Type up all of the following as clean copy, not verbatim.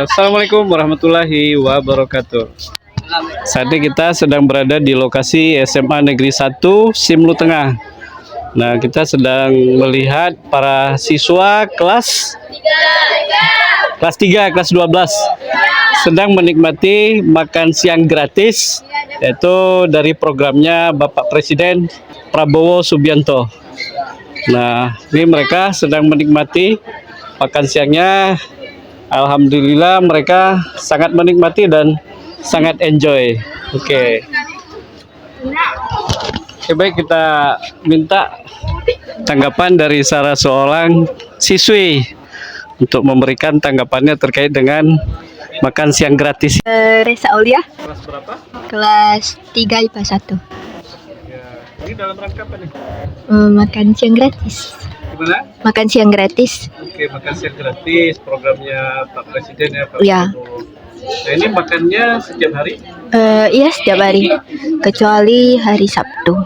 Assalamualaikum warahmatullahi wabarakatuh. Saat ini kita sedang berada di lokasi SMA Negeri 1 Simlu Tengah. Nah, kita sedang melihat para siswa kelas 3, kelas 12 sedang menikmati makan siang gratis, yaitu dari programnya Bapak Presiden Prabowo Subianto. Nah, ini mereka sedang menikmati makan siangnya. Alhamdulillah mereka sangat menikmati dan sangat enjoy. Oke, baik, kita minta tanggapan dari salah seorang siswi untuk memberikan tanggapannya terkait dengan makan siang gratis. Resa Aulia, Kelas berapa? kelas 3 IPA 1. Ya, ini dalam rangka apa nih? Makan siang gratis. Gimana? Makan siang gratis. Oke, makan siang gratis programnya Pak Presiden ya, Pak Ya. Prabowo. Nah, ini makannya setiap hari? Iya, setiap hari, kecuali hari Sabtu.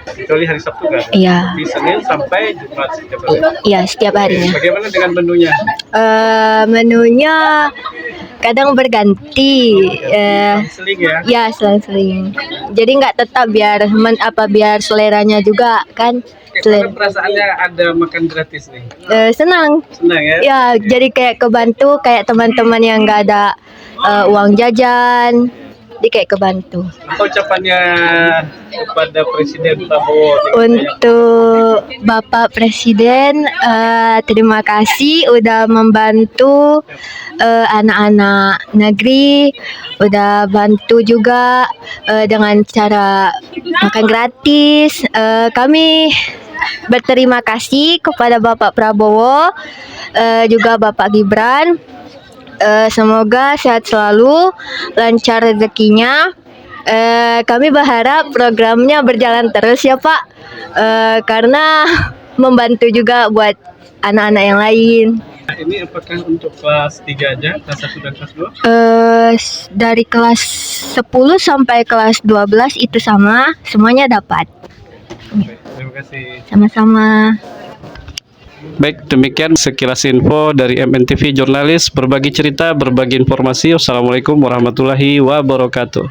Kecuali hari Sabtu kan? Iya. Di Senin sampai Jumat setiap hari. Iya, setiap harinya. Bagaimana dengan menunya? Menunya kadang berganti. Seling ya? Ya, selang-seling. Jadi nggak tetap, biar biar seleranya juga kan. Karena perasaannya ada makan gratis nih. Senang. Senang ya? Ya, jadi kayak kebantu, kayak teman-teman yang nggak ada uang jajan, jadi kayak kebantu. Apa ucapannya kepada Presiden Prabowo? Untuk Bapak Presiden, terima kasih udah membantu anak-anak negeri, udah bantu juga dengan cara makan gratis. Kami berterima kasih kepada Bapak Prabowo, juga Bapak Gibran. Semoga sehat selalu, lancar rezekinya. Kami berharap programnya berjalan terus ya Pak, karena membantu juga buat anak-anak yang lain. Ini apakah untuk kelas 3 aja, kelas 1 dan kelas 2? Dari kelas 10 sampai kelas 12 itu sama, semuanya dapat. Terima kasih. Sama-sama. Baik, demikian sekilas info dari MNTV Jurnalis, berbagi cerita, berbagi informasi. Wassalamualaikum warahmatullahi wabarakatuh.